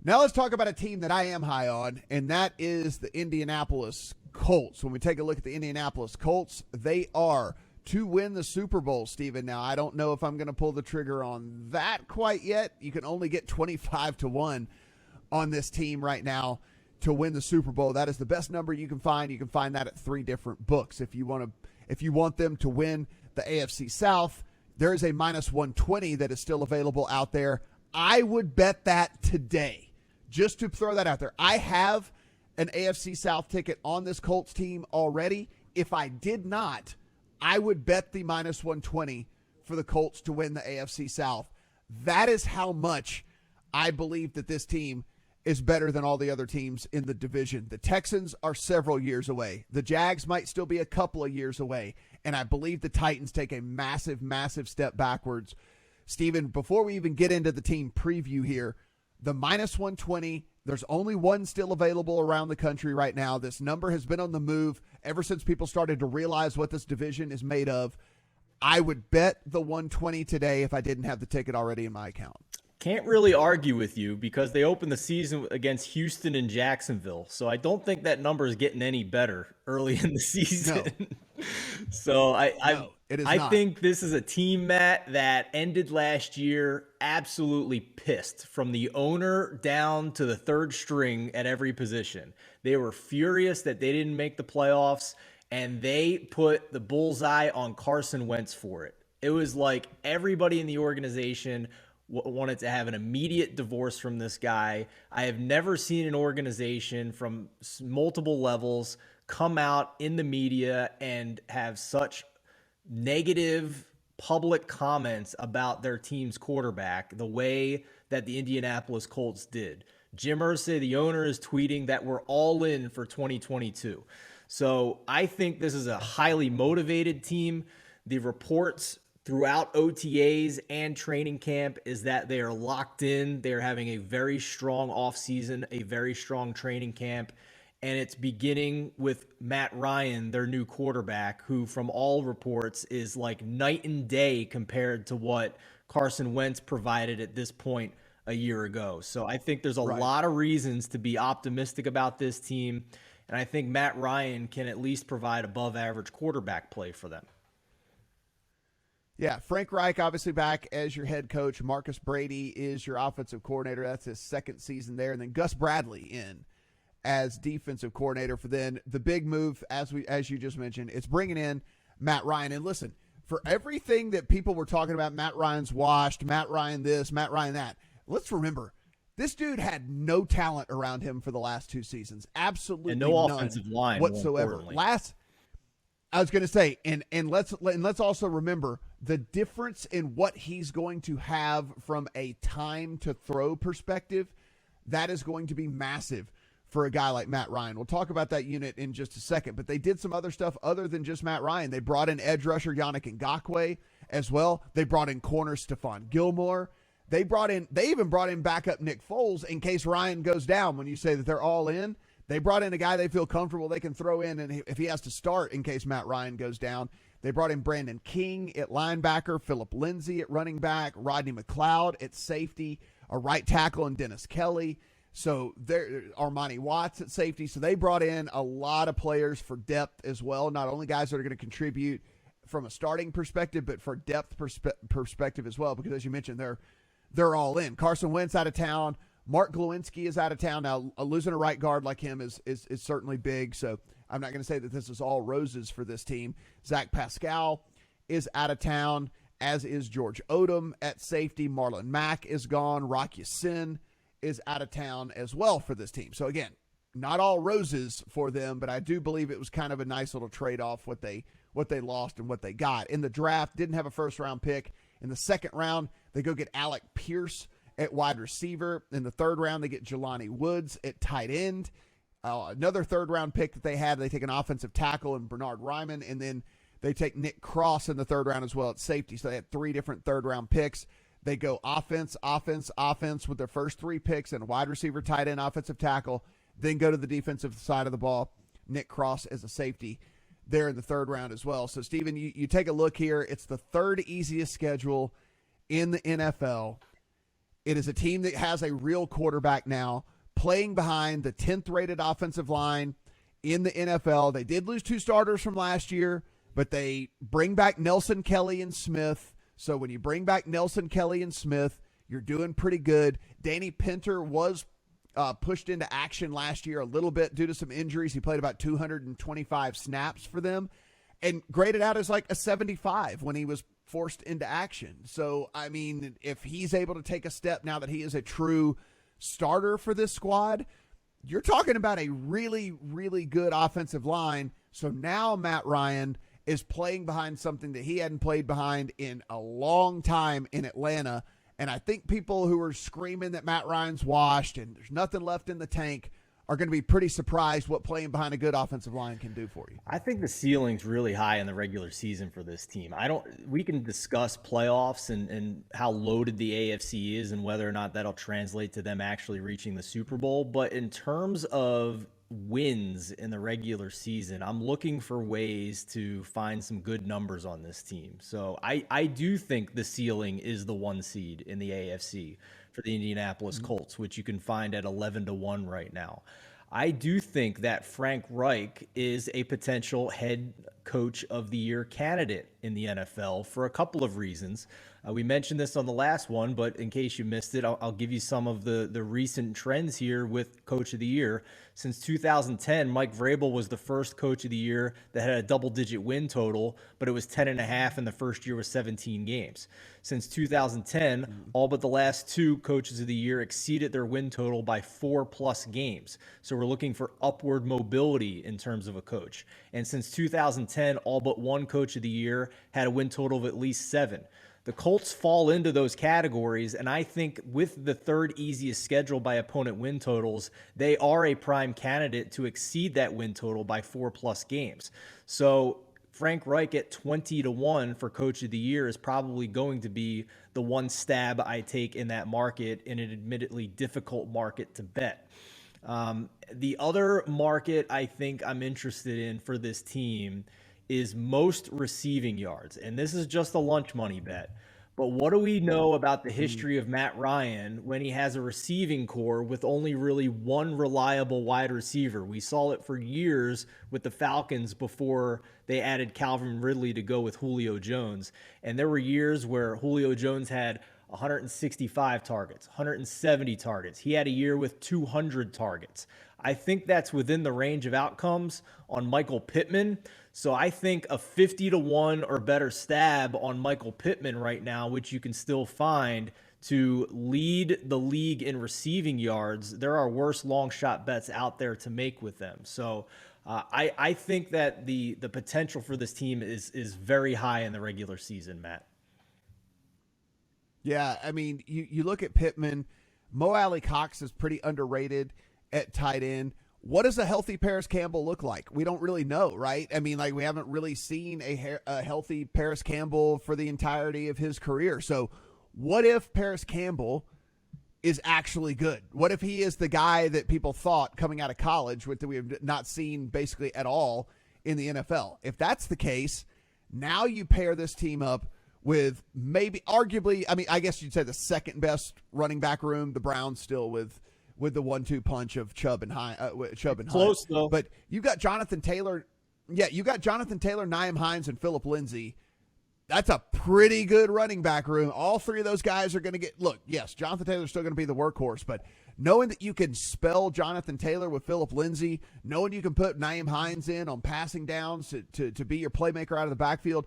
Now let's talk about a team that I am high on, and that is the Indianapolis Colts. When we take a look at the Indianapolis Colts, they are to win the Super Bowl, Stephen. Now, I don't know if I'm going to pull the trigger on that quite yet. You can only get 25-1 on this team right now to win the Super Bowl. That is the best number you can find. You can find that at 3 different books. If you want them to win the AFC South, there is a -120 that is still available out there. I would bet that today, just to throw that out there. I have an AFC South ticket on this Colts team already. If I did not, I would bet the -120 for the Colts to win the AFC South. That is how much I believe that this team is better than all the other teams in the division. The Texans are several years away. The Jags might still be a couple of years away. And I believe the Titans take a massive, massive step backwards. Steven, before we even get into the team preview here, the -120, there's only one still available around the country right now. This number has been on the move ever since people started to realize what this division is made of. I would bet the 120 today if I didn't have the ticket already in my account. Can't really argue with you because they opened the season against Houston and Jacksonville. So I don't think that number is getting any better early in the season. No. So I think this is a team, Matt, that ended last year absolutely pissed from the owner down to the third string at every position. They were furious that they didn't make the playoffs, and they put the bullseye on Carson Wentz for it. It was like everybody in the organization wanted to have an immediate divorce from this guy. I have never seen an organization from multiple levels come out in the media and have such negative public comments about their team's quarterback the way that the Indianapolis Colts did. Jim Irsay, the owner, is tweeting that we're all in for 2022. So I think this is a highly motivated team. The reports throughout OTAs and training camp is that they are locked in. They're having a very strong offseason, a very strong training camp, and it's beginning with Matt Ryan, their new quarterback, who from all reports is like night and day compared to what Carson Wentz provided at this point a year ago. So I think there's a lot of reasons to be optimistic about this team, and I think Matt Ryan can at least provide above average quarterback play for them. Yeah, Frank Reich obviously back as your head coach. Marcus Brady is your offensive coordinator. That's his second season there. And then Gus Bradley in as defensive coordinator for then. The big move, as you just mentioned, it's bringing in Matt Ryan. And listen, for everything that people were talking about, Matt Ryan's washed, Matt Ryan this, Matt Ryan that, let's remember, this dude had no talent around him for the last 2 seasons. Absolutely and no offensive line whatsoever. I was going to say, and let's also remember the difference in what he's going to have from a time to throw perspective. That is going to be massive for a guy like Matt Ryan. We'll talk about that unit in just a second, but they did some other stuff other than just Matt Ryan. They brought in edge rusher Yannick Ngakoue as well. They brought in corner Stephon Gilmore. They even brought in backup Nick Foles in case Ryan goes down. When you say that they're all in, they brought in a guy they feel comfortable they can throw in, and if he has to start in case Matt Ryan goes down. They brought in Brandon King at linebacker, Phillip Lindsay at running back, Rodney McLeod at safety, a right tackle, and Dennis Kelly. So there, Armani Watts at safety. So they brought in a lot of players for depth as well. Not only guys that are going to contribute from a starting perspective, but for depth perspective as well. Because as you mentioned, they're all in. Carson Wentz out of town. Mark Glowinski is out of town now. Losing a right guard like him is certainly big. So I'm not going to say that this is all roses for this team. Zach Pascal is out of town, as is George Odom at safety. Marlon Mack is gone. Rock Ya-Sin is out of town as well for this team. So again, not all roses for them, but I do believe it was kind of a nice little trade-off what they lost and what they got. In the draft, didn't have a first-round pick. In the second round, they go get Alec Pierce at wide receiver. In the third round, they get Jelani Woods at tight end. Another third-round pick that they had, they take an offensive tackle and Bernard Ryman, and then they take Nick Cross in the third round as well at safety. So they had 3 different third-round picks. They go offense with their first 3 picks and wide receiver, tight end, offensive tackle, then go to the defensive side of the ball. Nick Cross as a safety there in the third round as well. So, Steven, you take a look here. It's the third easiest schedule in the NFL. It is a team that has a real quarterback now, playing behind the 10th rated offensive line in the NFL. They did lose 2 starters from last year, but they bring back Nelson, Kelly, and Smith. So when you bring back Nelson, Kelly, and Smith, you're doing pretty good. Danny Pinter was pushed into action last year a little bit due to some injuries. He played about 225 snaps for them and graded out as like a 75 when he was forced into action. So, I mean, if he's able to take a step now that he is a true starter for this squad, you're talking about a really, really good offensive line. So now Matt Ryan is playing behind something that he hadn't played behind in a long time in Atlanta. And I think people who are screaming that Matt Ryan's washed and there's nothing left in the tank are going to be pretty surprised what playing behind a good offensive line can do for you. I think the ceiling's really high in the regular season for this team. We can discuss playoffs and how loaded the AFC is and whether or not that'll translate to them actually reaching the Super Bowl. But in terms of wins in the regular season, I'm looking for ways to find some good numbers on this team. So I do think the ceiling is the 1 seed in the AFC for the Indianapolis Colts, which you can find at 11-1 right now. I do think that Frank Reich is a potential head coach of the year candidate in the NFL for a couple of reasons. We mentioned this on the last one, but in case you missed it, I'll give you some of the recent trends here with Coach of the Year. Since 2010, Mike Vrabel was the first Coach of the Year that had a double-digit win total, but it was 10.5 in the first year with 17 games. Since 2010, all but the last 2 Coaches of the Year exceeded their win total by 4+ games. So we're looking for upward mobility in terms of a coach. And since 2010, all but 1 Coach of the Year had a win total of at least 7. The Colts fall into those categories, and I think with the 3rd easiest schedule by opponent win totals, they are a prime candidate to exceed that win total by 4+ games. So Frank Reich at 20-1 for Coach of the Year is probably going to be the one stab I take in that market, in an admittedly difficult market to bet. The other market I think I'm interested in for this team is most receiving yards. And this is just a lunch money bet. But what do we know about the history of Matt Ryan when he has a receiving core with only really 1 reliable wide receiver? We saw it for years with the Falcons before they added Calvin Ridley to go with Julio Jones. And there were years where Julio Jones had 165 targets, 170 targets. He had a year with 200 targets. I think that's within the range of outcomes on Michael Pittman. So I think a 50-1 or better stab on Michael Pittman right now, which you can still find to lead the league in receiving yards. There are worse long shot bets out there to make with them. So I think that the potential for this team is very high in the regular season, Matt. Yeah, I mean, you look at Pittman, Mo Alley Cox is pretty underrated at tight end. What does a healthy Paris Campbell look like? We don't really know, right? I mean, like, we haven't really seen a healthy Paris Campbell for the entirety of his career. So what if Paris Campbell is actually good? What if he is the guy that people thought coming out of college, that we have not seen basically at all in the NFL? If that's the case, now you pair this team up with maybe arguably, I mean, I guess you'd say the second best running back room, the Browns still with the 1-2 punch of Chubb and Hunt. Close though. But you got Jonathan Taylor. Yeah, you got Jonathan Taylor, Nyheim Hines, and Phillip Lindsay. That's a pretty good running back room. All 3 of those guys are going to get, look, yes, Jonathan Taylor's still going to be the workhorse, but knowing that you can spell Jonathan Taylor with Phillip Lindsay, knowing you can put Nyheim Hines in on passing downs to be your playmaker out of the backfield,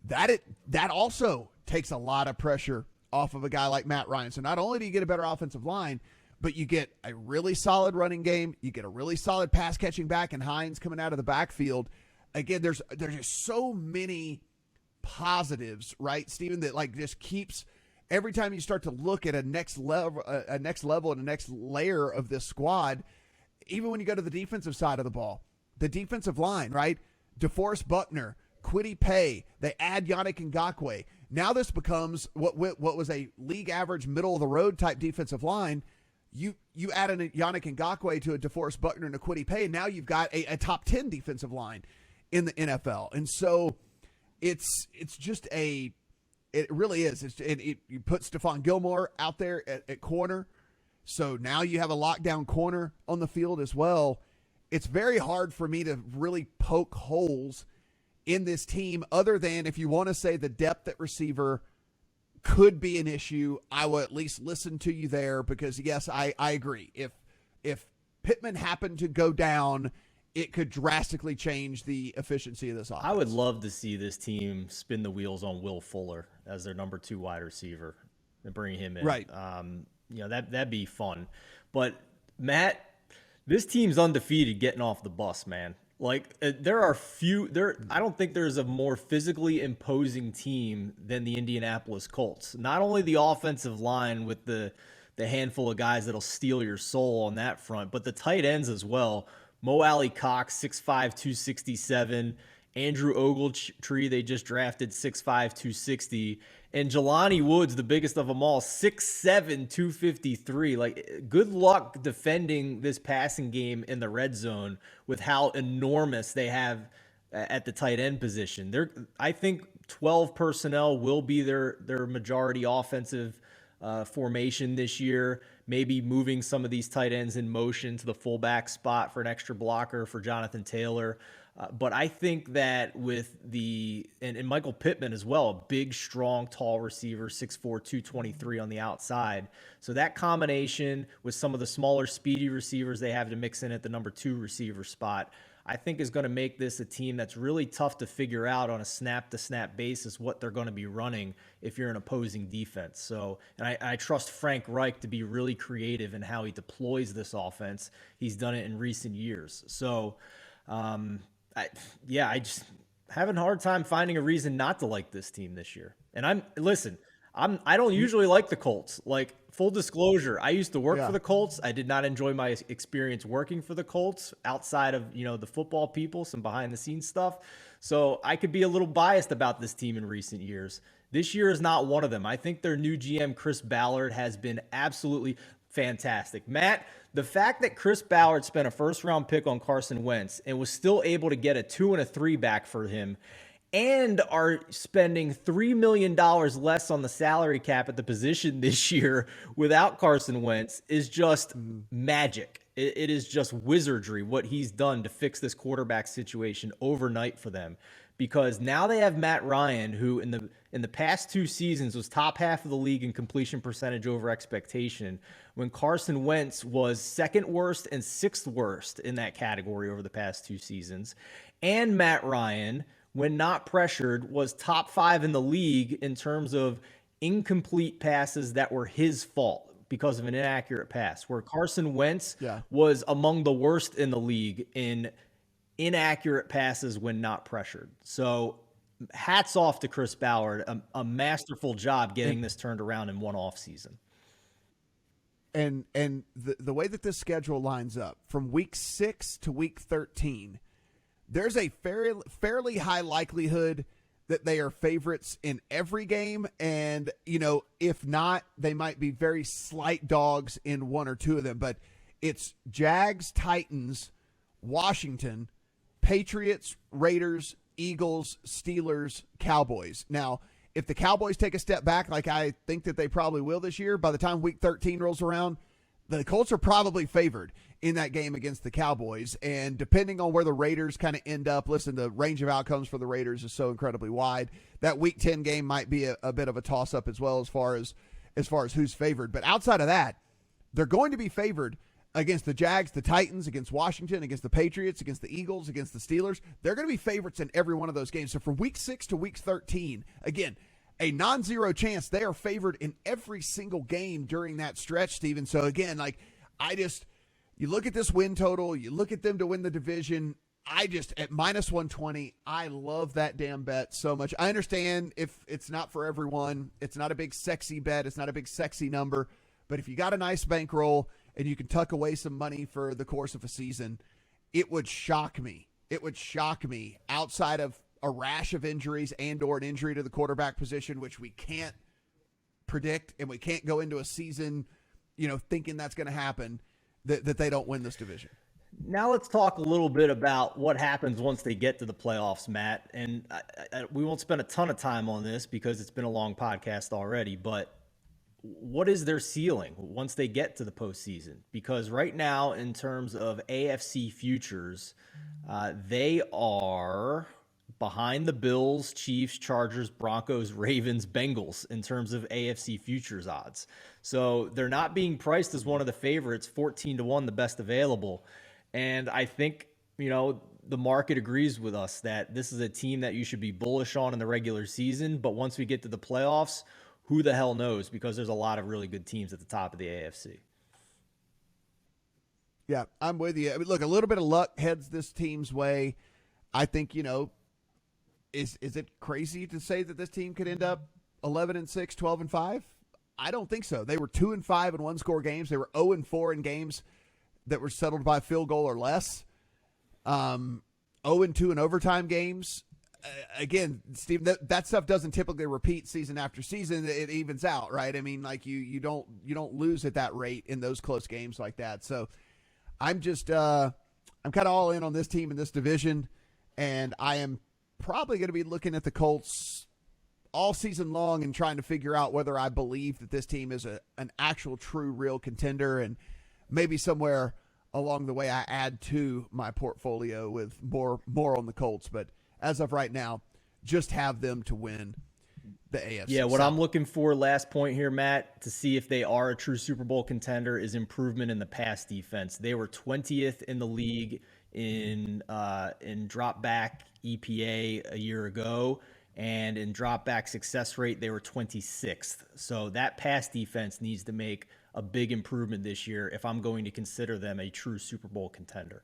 that also takes a lot of pressure off of a guy like Matt Ryan. So not only do you get a better offensive line, but you get a really solid running game. You get a really solid pass catching back and Hines coming out of the backfield. Again, there's just so many positives, right, Stephen, that like just keeps every time you start to look at a next level and a next layer of this squad, even when you go to the defensive side of the ball, the defensive line, right? DeForest Buckner, Kwity Paye, they add Yannick Ngakoue. Now this becomes what was a league average middle of the road type defensive line. You add a Yannick Ngakoue to a DeForest Buckner and a Kwity Paye, and now you've got a top 10 defensive line in the NFL. And so it's just It really is. You put Stephon Gilmore out there at corner, so now you have a lockdown corner on the field as well. It's very hard for me to really poke holes in this team other than if you want to say the depth at receiver could be an issue. I will at least listen to you there because, yes, I agree. If Pittman happened to go down, it could drastically change the efficiency of this offense. I would love to see this team spin the wheels on Will Fuller as their number 2 wide receiver and bring him in. Right. That'd be fun. But Matt, this team's undefeated getting off the bus, man. Like I don't think there's a more physically imposing team than the Indianapolis Colts. Not only the offensive line with the handful of guys that'll steal your soul on that front, but the tight ends as well. Mo Alley Cox, 6'5", 267. Andrew Ogletree, they just drafted 6'5", 260. And Jelani Woods, the biggest of them all, 6'7", 253. Like, good luck defending this passing game in the red zone with how enormous they have at the tight end position. I think 12 personnel will be their majority offensive formation this year, maybe moving some of these tight ends in motion to the fullback spot for an extra blocker for Jonathan Taylor. But I think that with and Michael Pittman as well, a big, strong, tall receiver, 6'4", 223 on the outside. So that combination with some of the smaller, speedy receivers they have to mix in at the number 2 receiver spot, I think is going to make this a team that's really tough to figure out on a snap-to-snap basis what they're going to be running if you're an opposing defense. So, and I trust Frank Reich to be really creative in how he deploys this offense. He's done it in recent years. So, I just having a hard time finding a reason not to like this team this year. And I don't usually like the Colts. Like, full disclosure, I used to work for the Colts. I did not enjoy my experience working for the Colts outside of, the football people, some behind the scenes stuff. So I could be a little biased about this team in recent years. This year is not one of them. I think their new GM, Chris Ballard, has been absolutely fantastic. Matt, the fact that Chris Ballard spent a first-round pick on Carson Wentz and was still able to get a 2 and a 3 back for him and are spending $3 million less on the salary cap at the position this year without Carson Wentz is just magic. It is just wizardry what he's done to fix this quarterback situation overnight for them. Because now they have Matt Ryan, who in the past 2 seasons was top half of the league in completion percentage over expectation, when Carson Wentz was 2nd worst and 6th worst in that category over the past 2 seasons. And Matt Ryan, when not pressured, was top 5 in the league in terms of incomplete passes that were his fault because of an inaccurate pass, where Carson Wentz was among the worst in the league in inaccurate passes when not pressured. So hats off to Chris Ballard, a masterful job getting this turned around in one offseason. And the way that this schedule lines up from week 6 to week 13, there's a fairly high likelihood that they are favorites in every game. And, if not, they might be very slight dogs in 1 or 2 of them. But it's Jags, Titans, Washington, Patriots, Raiders, Eagles, Steelers, Cowboys. Now, if the Cowboys take a step back, like I think that they probably will this year, by the time week 13 rolls around, the Colts are probably favored in that game against the Cowboys. And depending on where the Raiders kind of end up, listen, the range of outcomes for the Raiders is so incredibly wide. That week 10 game might be a bit of a toss-up as well as far as who's favored. But outside of that, they're going to be favored against the Jags, the Titans, against Washington, against the Patriots, against the Eagles, against the Steelers. They're going to be favorites in every one of those games. So from week 6 to week 13, again, a non-zero chance they are favored in every single game during that stretch, Steven. So again, you look at this win total, you look at them to win the division. At minus 120, I love that damn bet so much. I understand if it's not for everyone, it's not a big sexy bet, it's not a big sexy number, but if you got a nice bankroll and you can tuck away some money for the course of a season, it would shock me. It would shock me outside of a rash of injuries and or an injury to the quarterback position, which we can't predict and we can't go into a season, thinking that's going to happen, that they don't win this division. Now let's talk a little bit about what happens once they get to the playoffs, Matt. And we won't spend a ton of time on this because it's been a long podcast already, but what is their ceiling once they get to the postseason? Because right now, in terms of AFC futures, they are behind the Bills, Chiefs, Chargers, Broncos, Ravens, Bengals in terms of AFC futures odds. So they're not being priced as one of the favorites, 14-1, the best available. And I think, the market agrees with us that this is a team that you should be bullish on in the regular season. But once we get to the playoffs, who the hell knows? Because there's a lot of really good teams at the top of the AFC. Yeah, I'm with you. I mean, look, a little bit of luck heads this team's way. I think, is it crazy to say that this team could end up 11-6, 12-5? I don't think so. They were 2-5 in one-score games. They were 0-4 in games that were settled by a field goal or less. 0-2 in overtime games. Again, Steve, that stuff doesn't typically repeat season after season. It evens out, right? I mean, like you don't lose at that rate in those close games like that. So I'm just I'm kind of all in on this team in this division, and I am probably going to be looking at the Colts all season long and trying to figure out whether I believe that this team is an actual, true, real contender, and maybe somewhere along the way I add to my portfolio with more on the Colts. But as of right now, just have them to win the AFC. Yeah, what South. I'm looking for, last point here, Matt, to see if they are a true Super Bowl contender is improvement in the pass defense. They were 20th in the league in drop back EPA a year ago, and in drop back success rate, they were 26th. So that pass defense needs to make a big improvement this year if I'm going to consider them a true Super Bowl contender.